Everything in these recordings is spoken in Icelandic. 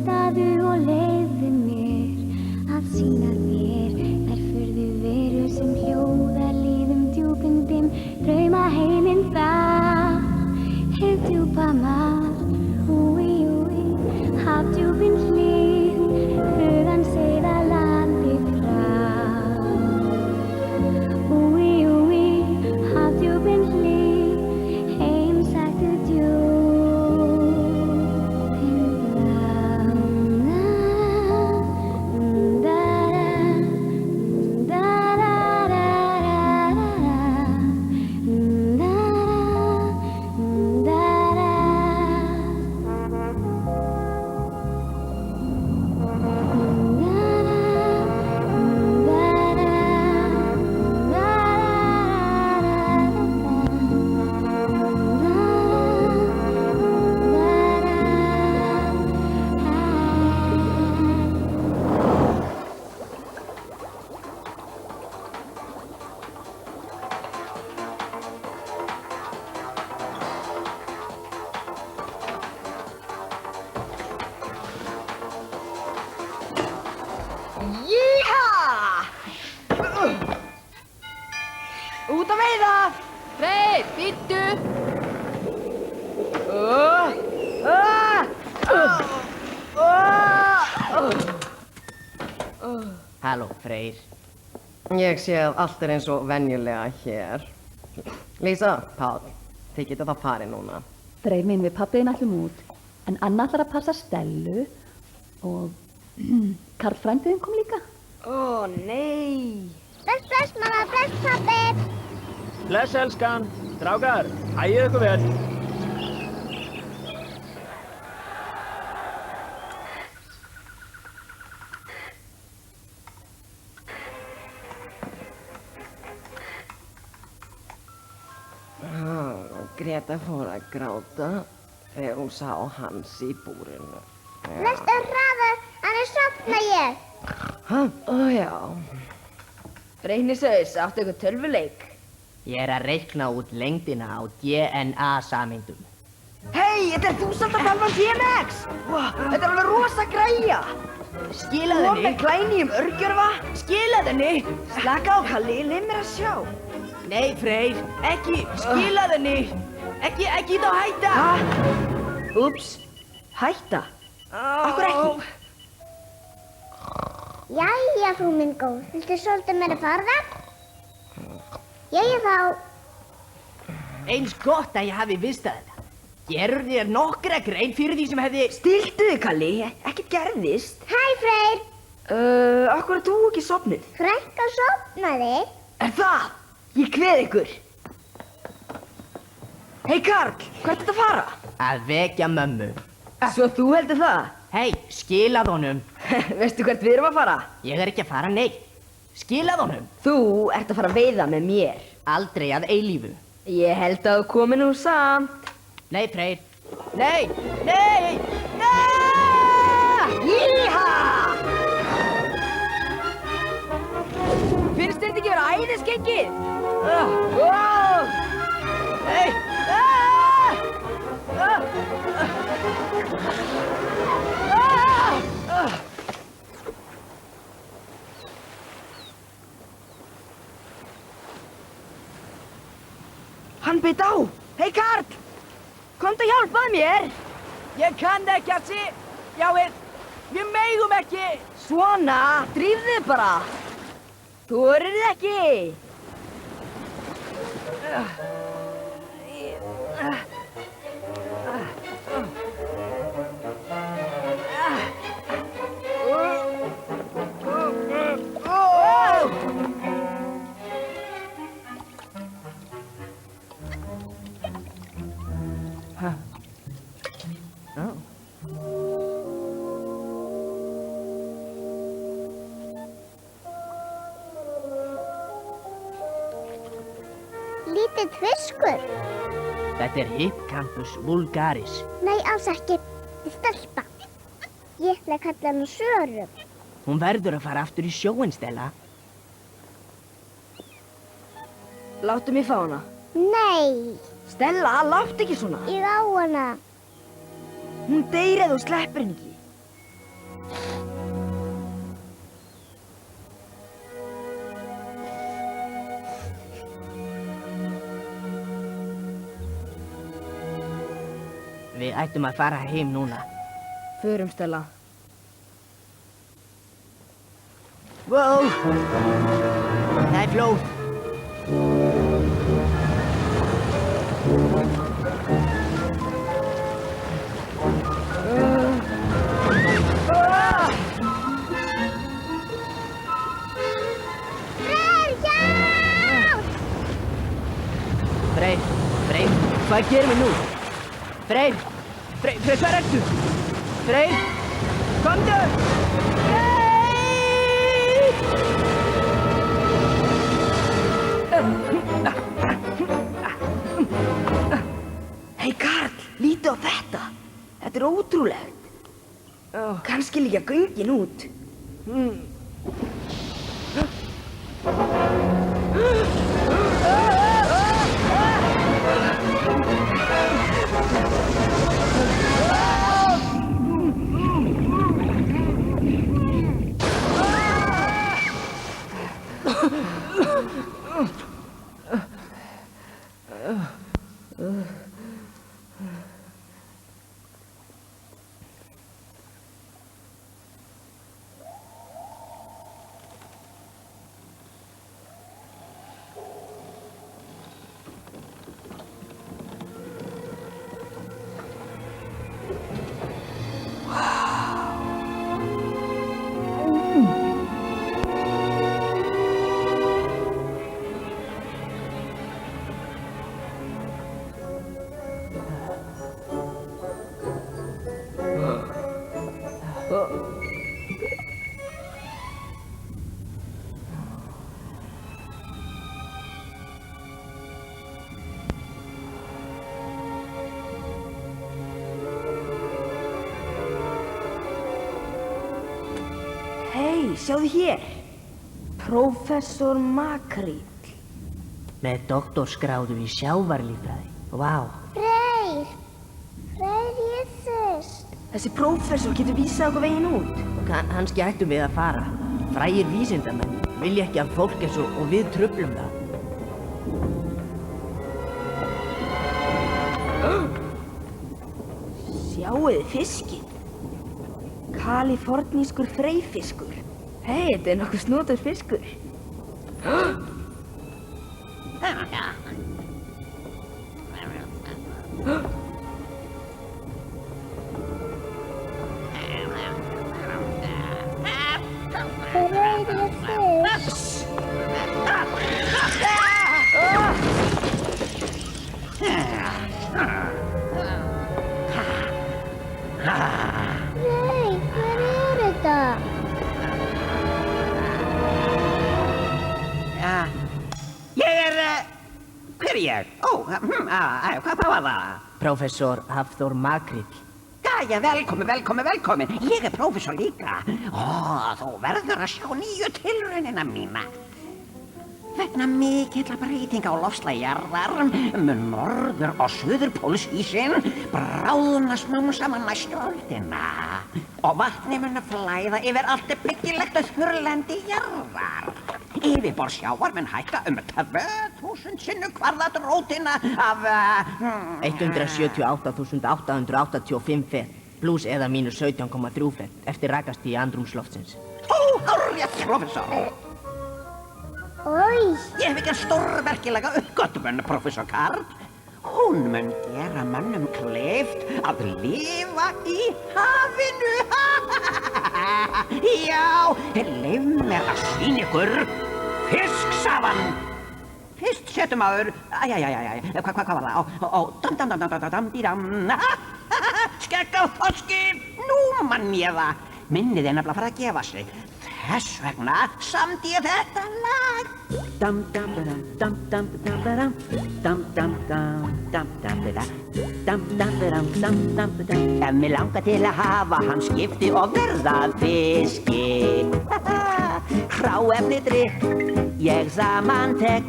Hlustaðu og leyfðu mér að sýna þér þær furðu verur sem hljóða líðum djúpum dimm. Drauma heiminn það, hið djúpa mar, úi, hafdjúpin hlið, hugan segða landi frá. Úi, hafdjúpin hlið, heimsæktu djúpin Út að veiða! Freyr, bíddu! Halló, Freyr. Ég sé að allt eins og venjulega hér. Lísa, Páll, þið getið það farið núna. Freyr minn, við pabbiðin ætlum út, en Anna ætlar að passa Stellu og Karl frændiðin kom líka. Ó, nei! Bless, mamma, bless, pabbi. Bless, elskan. Strákar, hægið ykkur vel. Greta fór að gráta þegar hún sá Hans í búrinu. Lestu hraðar, annars sofna ég. Ó, já. Reiknisaus, áttu ykkur tölvuleik? Ég er að reikna út lengdina á DNA-sameindum. Hei, þetta er þúsaldartalvan DMX! Þetta er alveg rosa græja! Skilaðu henni! Með glænýjum örgjörfa! Skilaðu henni! Slaka á, Kalli, leið mér að sjá. Nei, Freyr, ekki! Skilaðu henni! Ekki þá hætta! Úps, hætta? Akkur ekki? Jæja, frú minn góð, viltu svolítið meira farða? Jæja þá. Eins gott að ég hafi vistað þetta. Gerur þér nokkra grein fyrir því sem hefði... Stiltu þig, Kalli, ekkert gerðist. Hæ, Freyr. Akkur er þú ekki sofnuð? Frænka sofnaði. Er það? Ég kveð ykkur. Hei, Karl, hvert ertu að fara? Að vekja mömmu. Svo þú heldur það? Hei, skilað honum. Veistu hvert við erum að fara? Ég er ekki að fara neitt. Skilað honum. Þú ert að fara að veiða með mér. Aldrei að eilífu. Ég held að þú komi nú samt. Nei, Freyr. Nei! Nei! Nei! Jíha! Finnst þetta ekki vera æðisgengið? Nei! Hann beit á! Hei, Karl! Komdu að hjálpaðu mér! Ég kann ekki að sé. Já, við megum ekki. Svona, drífðu þig bara! Þú eruð ekki! Lítill fiskur. Þetta er Hippocampus vulgaris. Nei, alls ekki. Þetta er stelpa. Ég ætla að kalla hana Söru. Hún verður að fara aftur í sjóinn, Stella. Láttu mig fá hana. Nei, Stella, láttu ekki svona. ég á hana. Hún deyr eða þú sleppir henni ekki. Við ættum að fara heim núna. Förum, Stella. Wow! Það flóð. Freyr, hvað gerum við nú? Freyr, hvað ertu? Freyr, komdu! Hei Karl, lítu á þetta. Þetta ótrúlegt. Kannski líka göngin út. Hei, sjáðu hér. Prófessor Makríll. Með doktorsgráðu í sjávarlíffræði. Vá. Freyr, ég er þurst. Þessi prófessor getur vísað okkur veginn út. Kannski ættum við að fara. Frægir vísindamenn vilja ekki að fólk eins og við truflum það. Sjáuði fiskinn. Kalifornískur freyfiskur. Hei, þetta er nokkuð snotur fiskur. Freyr, ég er þurst. Freyr, hver er þetta? Hver er ég? Hvað var það? Prófessor Hafþór Makríll. Jæja, velkomin. Ég er prófessor líka. Þú verður að sjá nýju tilraunina mína. Vegna mikilla breytinga á loftslagi jarðar mun norður- og suðurpólsísinn bráðna smám saman næstu öldina. Og vatni mun flæða yfir allt byggilegt og þurrlendi jarðar. Yfirborð sjávar mun hækka 2000 sinnum kvaðratrótina af 178.885 fet, pluss eða mínus 17,3 fet, eftir rakastígi andrúmsloftsins. Hárrétt, prófessor. Oj, Ég hef ekki stórmerkilega uppgötvun, prófessor Karl. Hún mun gera mönnum kleift að lifa í hafinu. Já, leif mér að sýna ykkur fisksafann. Fyrst setjum maður, hvað var það? Dam. Skegg á þorski, nú mann ég það. Minnið er nefnilega að fara að gefa sig. Þess vegna samdi ég þetta lag. Ef mig langar til að hafa hann skipti og verða fiski. Hráefni drykk, ég samantek.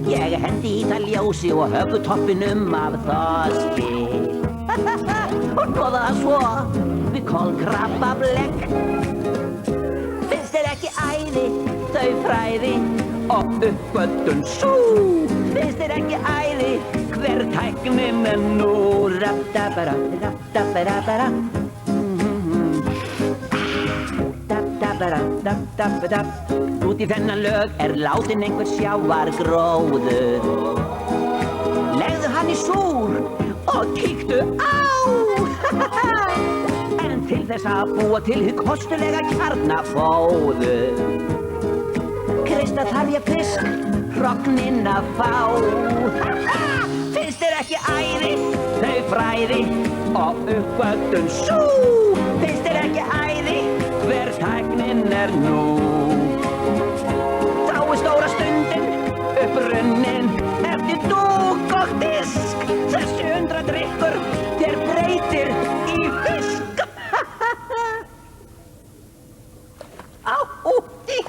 Ég hendi í það ljósi og höfutoppinum af þorski. Og hnoða það svo við kolkrabbablekk. Finnst þér ekki æði þau fræði og uppgötvun sú. Finnst þér ekki æði hver tæknin nú? Rabdabara, rabdabarabara. Rabdabara. Út í þennan lög látin einhver sjávargróður. Legðu hann í súr og kíktu á. En til þess að búa til hið kostulega kjarnafóður kreista þarf ég fisk hrogninn að fá. Finnst þér ekki æði þau fræði og uppgötvun sú? Finnst þér ekki æði hver tæknin nú? Þá stóra stundin upprunnin eftir dúk og disk. Þessi undradrykkur þér breytir í fisk. Á úti.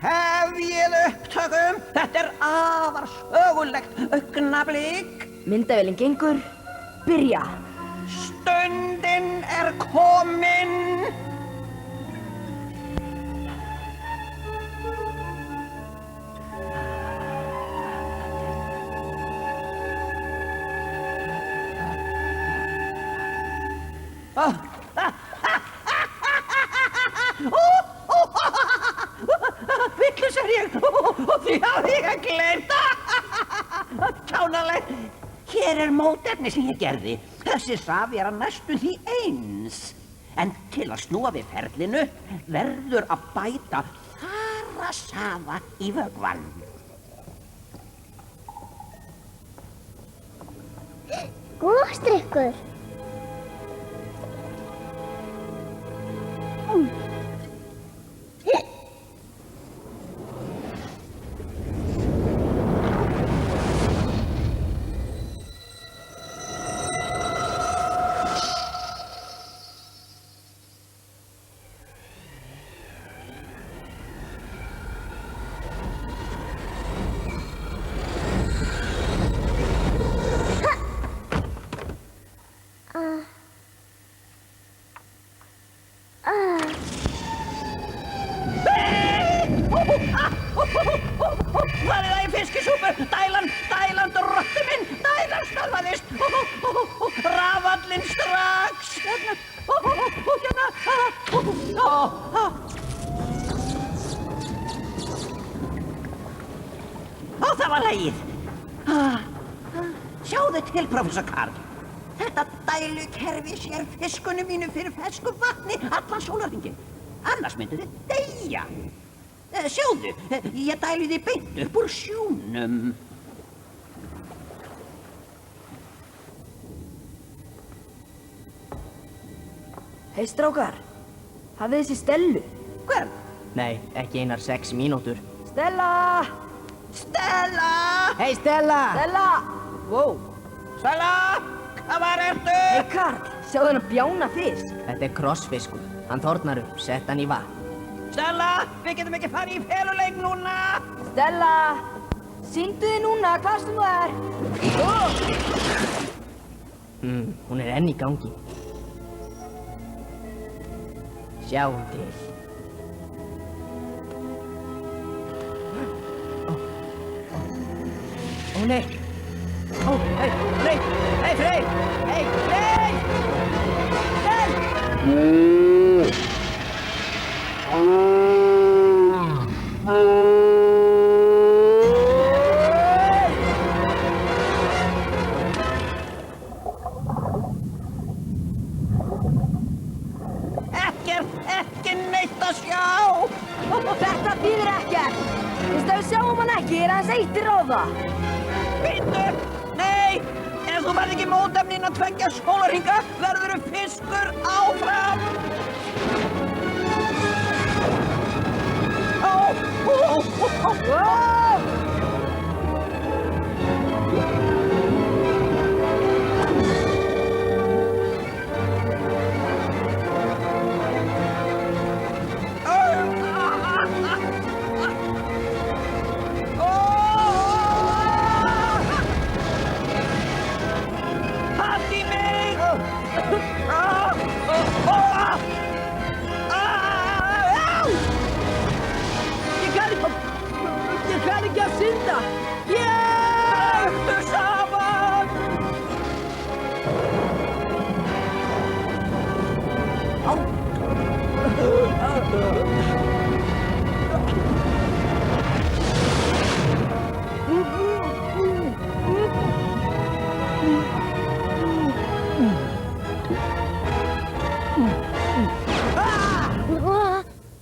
Hefjið upptökum. Þetta afar sögulegt augnablik. Myndavélin gengur. Byrja. Stundin komin. Vitlaus ég og því hafði ég gleymt. Kjánalegt. Hér mótefni sem ég gerði. Þessi safi að næstum því eins. En til að snúa við ferlinu verður að bæta þarasafa í vökvann. Gosdrykkur. Hvað það í fiskisúpu? Dælan, drottinn minn, dælan stöðvaðist. Rafallinn strax. Hérna. Það var lagið. Sjáðu til, professor Karl. Þetta dælukerfi sér fiskunum mínu fyrir fersku vatni allan sólarhringinn. Annars myndu þið deyja. Sjáðu, ég dæli þið beint upp úr sjónum. Hei strákar, hafið þið séð Stellu? Hvern? Nei, ekki einar 6 mínútur. Stella! Stella! Hei Stella! Stella! Wow! Stella! Hvar ertu? Hei Karl, sjáðu þennan bjána fisk. Þetta krossfiskur. Hann þornar upp, sett hann í vatn. Stella, við getum ekki farið í feluleik núna. Stella! Sýndu þið núna hvað sem þú er. Hún er enn í gangi. Sjáum til. Ó nei! Ó, hei, nei! Hei, Freyr! Hei, Freyr! Freyr! Ekki neitt að sjá. Þetta þýðir ekkert. Fyrst að við sjáum hann ekki er aðeins eitt í ráða. Bíddu, nei, ef þú verð ekki mótefni innan 2 sólarhringa verðurðu fiskur áfram. Haldi mig! Ég ekki að synda! Dragðu saman!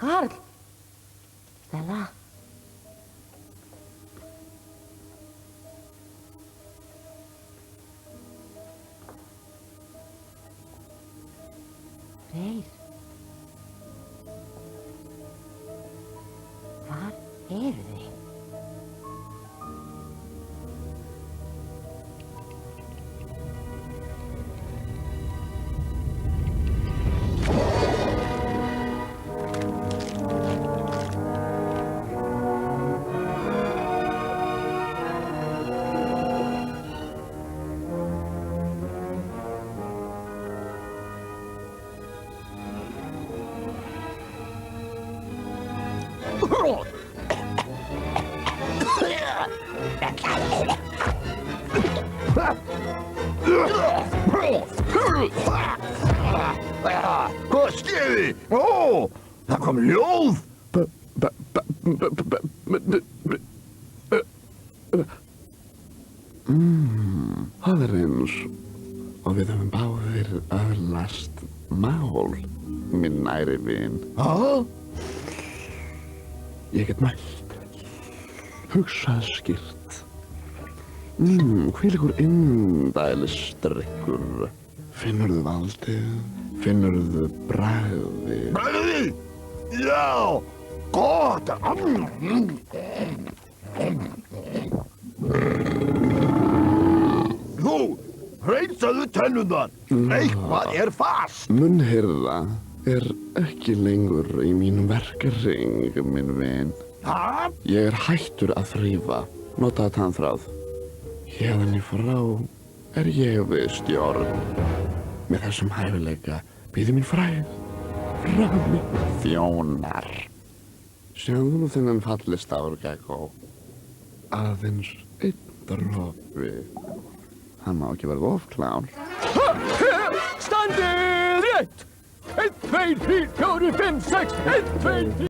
Karl! Stella? Freyr? Hvar eru þið? Hvað skeiði? Ó, það kom ljóð! Það er eins og við höfum báðir öðlast mál, minn næri vin. Há? Ég get mælt, hugsað skýrt. Hvílíkur indælisdrykkur. Finnurðu valdið? Finnurðu bragðið? Bragðið? Já, gott! Þú, hreinsaðu tennurnar. Eitthvað er fast. Munnhirða er ekki lengur í mínum verkahring, minn vin. Hæ? Ég er hættur að þrífa, notaðu tannþráð. Héðan í frá er ég við stjórn. Með þessum hæfileika býður mín fræð, frammi þjónar. Sjáðu nú þennan fallistafur, Gekko. Aðeins einn dropi. Hann má ekki verða of klár. Standið rétt! 1, 2, 3, 4, 5, 6, 1, 2, 3...